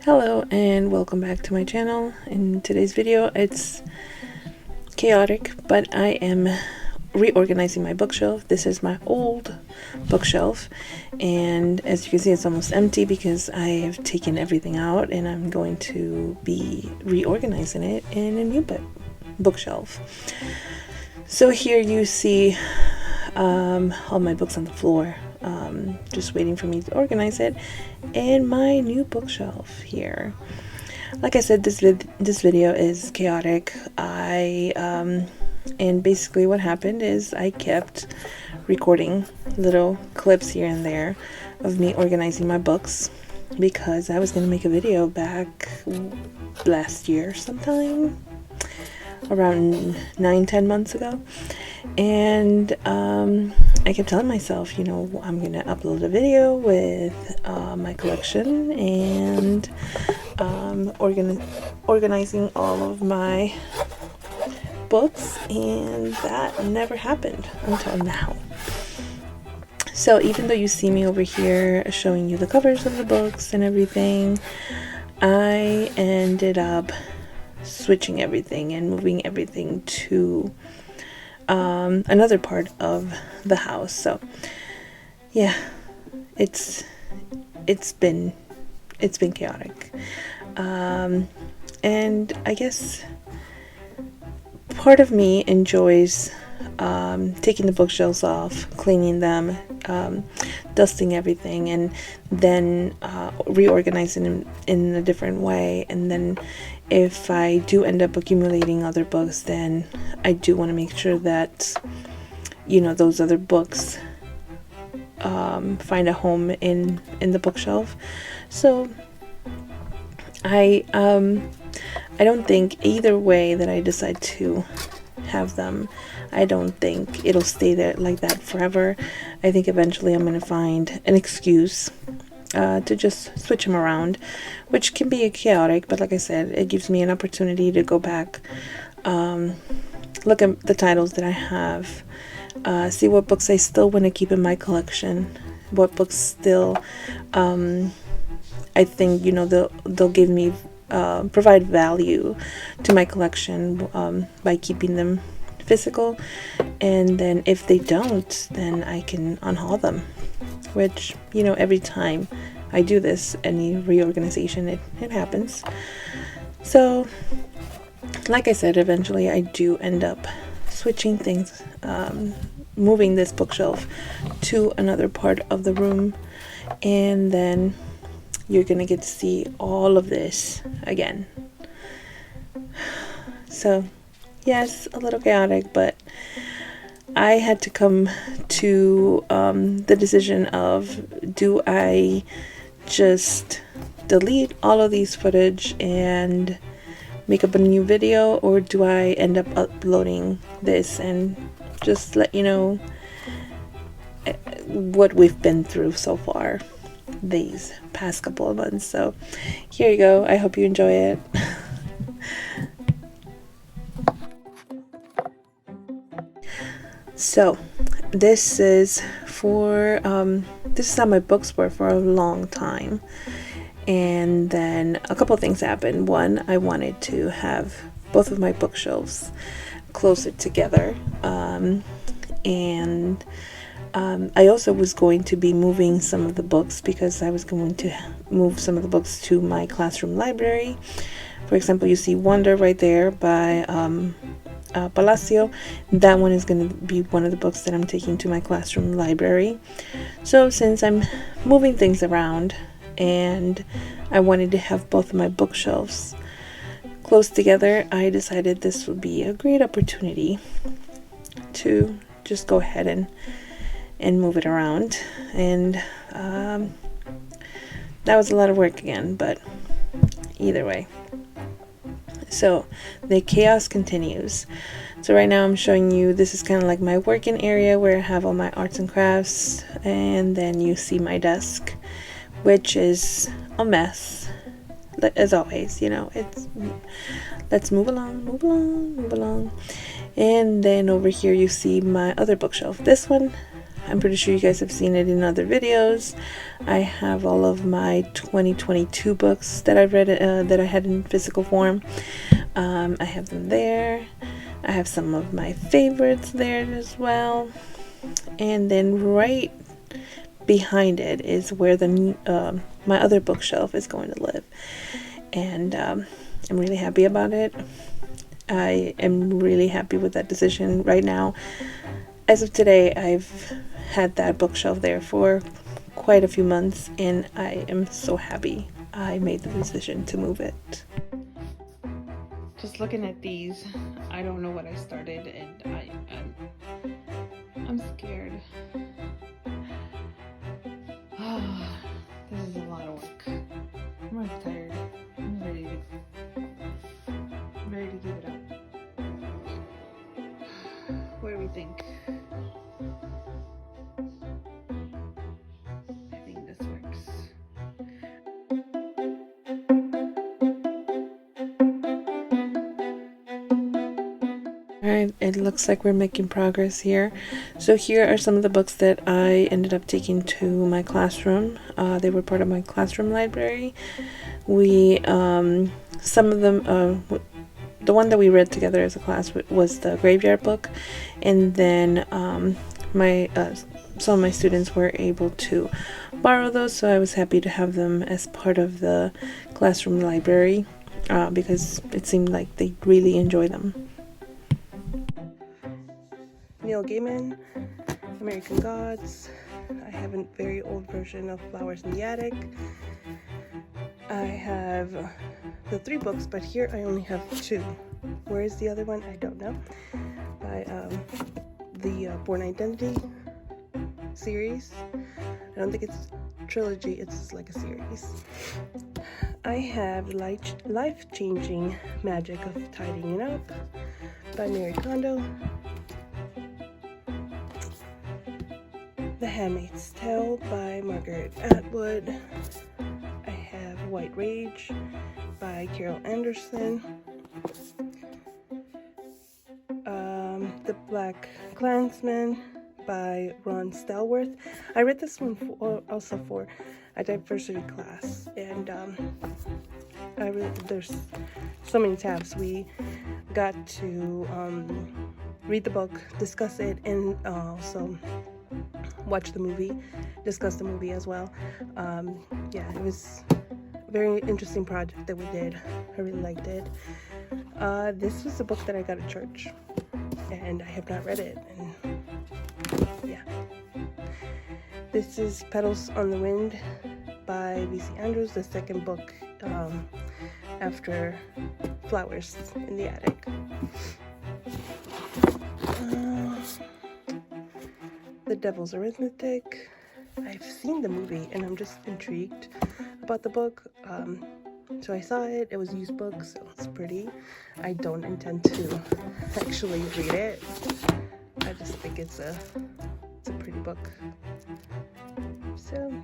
Hello and welcome back to my channel. In today's video it's chaotic, but I am reorganizing my bookshelf. This is my old bookshelf, and as you can see it's almost empty because I have taken everything out and I'm going to be reorganizing it in a new bookshelf. So here you see all my books on the floor, just waiting for me to organize it, and my new bookshelf here. Like I said, this video is chaotic. And basically what happened is I kept recording little clips here and there of me organizing my books because I was going to make a video back last year sometime, around 9-10 months ago, and I kept telling myself, you know, I'm gonna upload a video with my collection and organizing all of my books, and that never happened until now. So even though you see me over here showing you the covers of the books and everything, I ended up switching everything and moving everything to another part of the house. So yeah, it's been chaotic, and I guess part of me enjoys taking the bookshelves off, cleaning them, dusting everything, and then reorganizing them in a different way. And then if I do end up accumulating other books, then I do want to make sure that, you know, those other books find a home in the bookshelf. So I don't think either way that I decide to have them, I don't think it'll stay there like that forever. I think eventually I'm going to find an excuse to just switch them around, which can be chaotic, but like I said, it gives me an opportunity to go back, look at the titles that I have, see what books I still want to keep in my collection, what books still I think, you know, they'll give me provide value to my collection by keeping them physical, and then if they don't, then I can unhaul them, which, you know, every time I do this, any reorganization, it happens. So like I said, eventually I do end up switching things, moving this bookshelf to another part of the room, and then you're gonna get to see all of this again. So yes, a little chaotic, but I had to come to the decision of, do I just delete all of these footage and make up a new video, or do I end up uploading this and just let you know what we've been through so far these past couple of months. So here you go. I hope you enjoy it. So this is for this is how my books were for a long time, and then a couple things happened. One, I wanted to have both of my bookshelves closer together, and I also was going to be moving some of the books, because I was going to move some of the books to my classroom library. For example, you see Wonder right there by Palacio. That one is going to be one of the books that I'm taking to my classroom library. So since I'm moving things around and I wanted to have both of my bookshelves close together, I decided this would be a great opportunity to just go ahead and move it around. And that was a lot of work again, but either way. So the chaos continues. So right now I'm showing you, this is kind of like my working area where I have all my arts and crafts, and then you see my desk, which is a mess as always. You know, let's move along. And then over here you see my other bookshelf. This one I'm pretty sure you guys have seen it in other videos. I have all of my 2022 books that I've read, that I had in physical form. I have them there. I have some of my favorites there as well. And then right behind it is where the my other bookshelf is going to live. And I'm really happy about it. I am really happy with that decision right now. As of today, I've had that bookshelf there for quite a few months, and I am so happy I made the decision to move it. Just looking at these, I don't know what I started, and I'm scared. This is a lot of work. I'm really tired. I'm ready to give it up. What do we think? I think this works. Alright, it looks like we're making progress here. So here are some of the books that I ended up taking to my classroom. They were part of my classroom library. We, some of them, the one that we read together as a class was the Graveyard book, and then some of my students were able to borrow those, so I was happy to have them as part of the classroom library, because it seemed like they really enjoy them. Neil Gaiman, American Gods. I have a very old version of Flowers in the Attic. I have the 3 books, but here I only have 2. Where is the other one? I don't know. By the Born Identity series. I don't think it's a trilogy, it's like a series. I have Life-Changing Magic of Tidying It Up by Mary Kondo. The Handmaid's Tale by Margaret Atwood. I have White Rage by Carol Anderson. The Black Klansman by Ron Stallworth. I read this one also for a diversity class, and there's so many tabs. We got to read the book, discuss it, and also watch the movie, discuss the movie as well. Yeah, it was a very interesting project that we did. I really liked it. This was a book that I got at church, and I have not read it, and yeah. This is Petals on the Wind by V.C. Andrews, the second book after Flowers in the Attic. The Devil's Arithmetic. I've seen the movie and I'm just intrigued about the book. So I saw it. It was a used book, so it's pretty. I don't intend to actually read it. I just think it's a pretty book. So,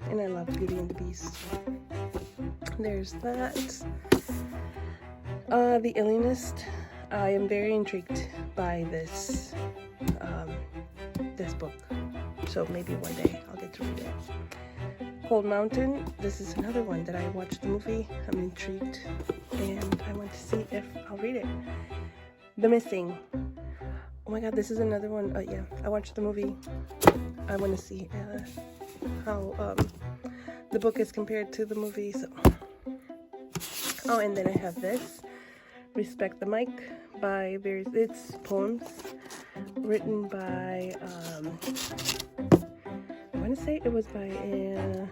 and I love Beauty and the Beast. There's that. The Alienist. I am very intrigued by this book, so maybe one day I'll get to read it. Cold Mountain. This is another one that I watched the movie. I'm intrigued, and I want to see if I'll read it. The Missing. Oh my god, this is another one. Yeah, I watched the movie. I want to see how the book is compared to the movie. So, oh, and then I have this, Respect the Mic by it's poems written by I want to say it was by a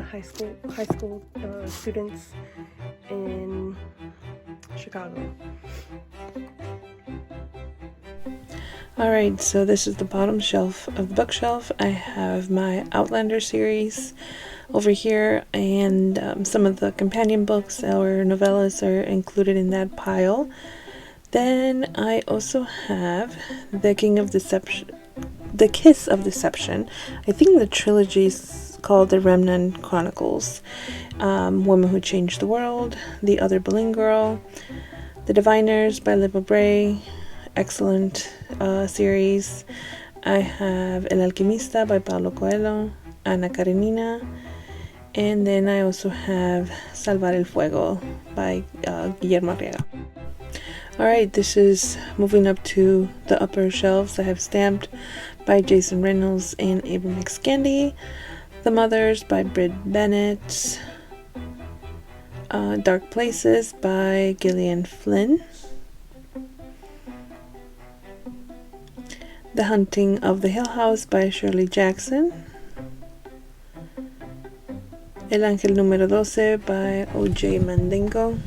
high school students in Chicago. Alright, so this is the bottom shelf of the bookshelf. I have my Outlander series over here, and some of the companion books or novellas are included in that pile. Then I also have The Kiss of Deception. I think the trilogy is called The Remnant Chronicles. Woman Who Changed the World, The Other Boleyn Girl, The Diviners by Liv Bray. Excellent series. I have El Alquimista by Paulo Coelho, Ana Karenina, and then I also have Salvar el Fuego by Guillermo Arriaga. Alright, this is moving up to the upper shelves. I have Stamped by Jason Reynolds and Abram X. Candy, The Mothers by Britt Bennett, Dark Places by Gillian Flynn, The Hunting of the Hill House by Shirley Jackson, El Ángel Número 12 by O.J. Mandingo.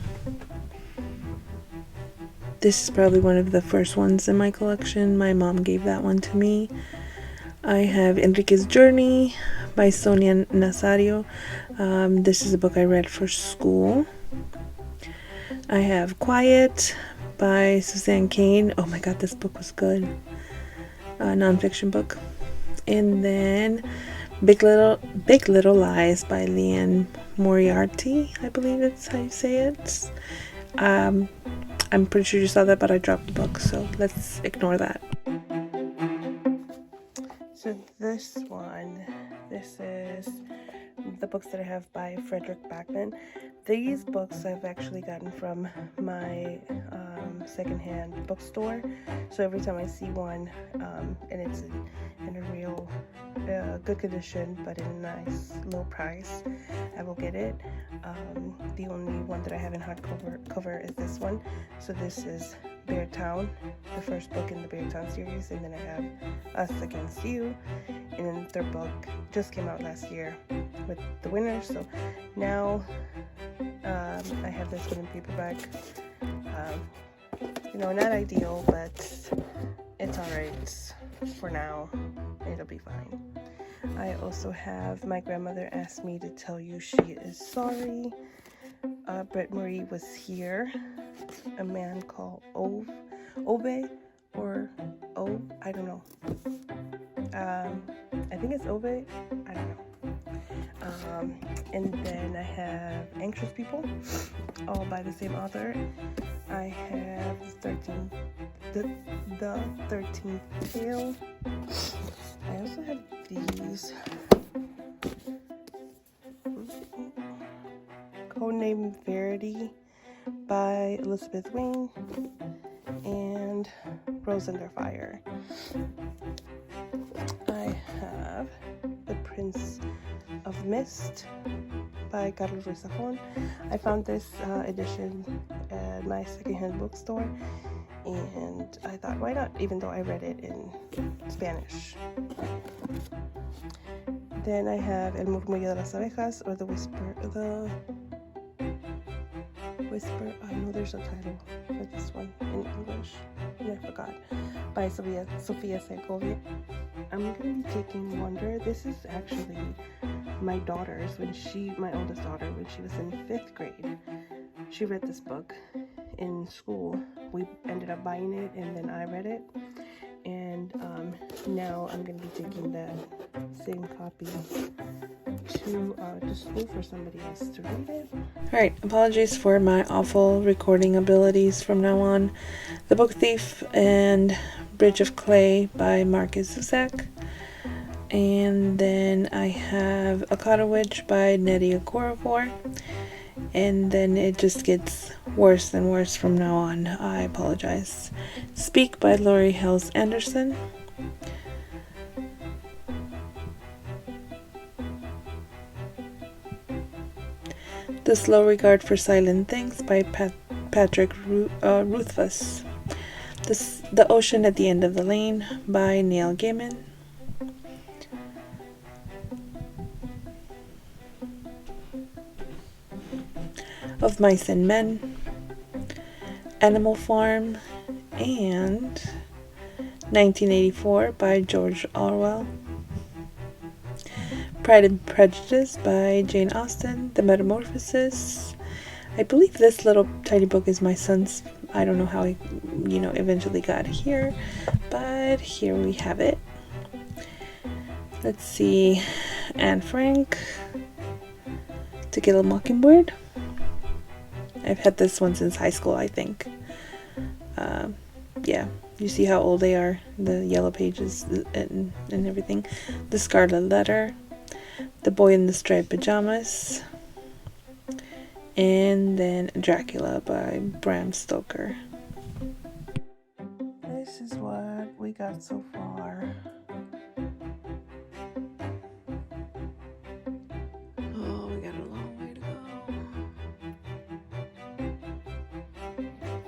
This is probably one of the first ones in my collection. My mom gave that one to me. I have Enrique's Journey by Sonia Nazario. This is a book I read for school. I have Quiet by Suzanne Cain. Oh my god, this book was good. Nonfiction book. And then Big Little Lies by Leanne Moriarty. I believe that's how you say it. I'm pretty sure you saw that, but I dropped the book, so let's ignore that. So this is the books that I have by Frederick Backman. These books I've actually gotten from my secondhand bookstore. So every time I see one, and it's in a real good condition, but in a nice low price, I will get it. The only one that I have in hardcover is this one. So this is Bear Town, the first book in the Bear Town series, and then I have Us Against You, and then the third book just came out last year with the winners. So now I have this one in paperback. Not ideal, but it's alright for now. It'll be fine. I also have My Grandmother Asked Me to Tell You She Is Sorry. Brett Marie Was Here. A Man Called Ove, or Ove, I don't know. I think it's Ove, I don't know. And then I have Anxious People, all by the same author. I have the 13th Tale. I also have these. Codename Verity by Elizabeth Wayne, and Rose Under Fire. I have The Prince of Mist by Carlos Ruiz Zafón. I found this edition at my secondhand bookstore, and I thought, why not, even though I read it in Spanish. Then I have El Murmullo de las Abejas, or The Whisper, I know there's a title for this one in English, and I forgot, by Sofia Segovia. I'm going to be taking Wonder. This is actually my daughter's, my oldest daughter, when she was in 5th grade. She read this book in school. We ended up buying it, and then I read it, and now I'm going to be taking that same copy to school for somebody else to read it. Alright, apologies for my awful recording abilities from now on. The Book Thief and Bridge of Clay by Marcus Zusak. And then I have Akata Witch by Nnedi Okorafor. And then it just gets worse and worse from now on. I apologize. Speak by Laurie Hales Anderson. The Slow Regard for Silent Things by Patrick Rothfuss. The Ocean at the End of the Lane by Neil Gaiman. Of Mice and Men, Animal Farm, and 1984 by George Orwell. Pride and Prejudice by Jane Austen. The Metamorphosis. I believe this little tiny book is my son's. I don't know how he, eventually got here, but here we have it. Let's see. Anne Frank. To Kill a Mockingbird. I've had this one since high school, I think. Yeah, You see how old they are, the yellow pages and everything. The Scarlet Letter, The Boy in the Striped Pajamas, and then Dracula by Bram Stoker. This is what we got so far. Oh, we got a long way to go.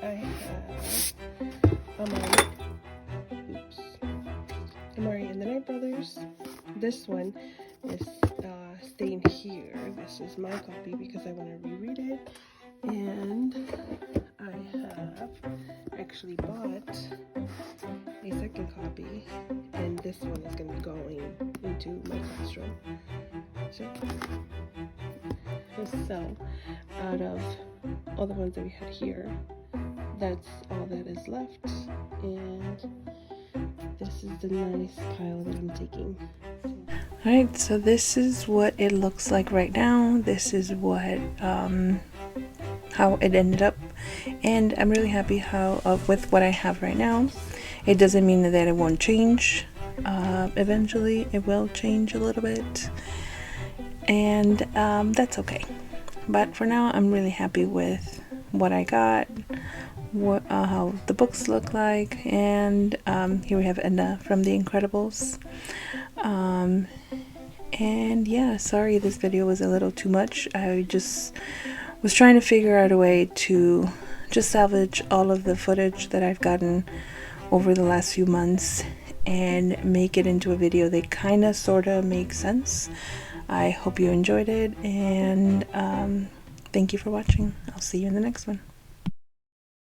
I have Amari and the Night Brothers. This one is staying here. This is my copy because I want to reread it. And I have actually bought a second copy, and this one is going to be going into my classroom. So out of all the ones that we had here, that's all that is left, and this is the nice pile that I'm taking. Alright, so this is what it looks like right now. This is what how it ended up, and I'm really happy with what I have right now. It doesn't mean that it won't change. Eventually it will change a little bit, and that's okay. But for now, I'm really happy with what I got, how the books look like, and here we have Edna from The Incredibles. And yeah, sorry this video was a little too much. I just was trying to figure out a way to just salvage all of the footage that I've gotten over the last few months and make it into a video that kind of sort of makes sense. I hope you enjoyed it, and thank you for watching. I'll see you in the next one.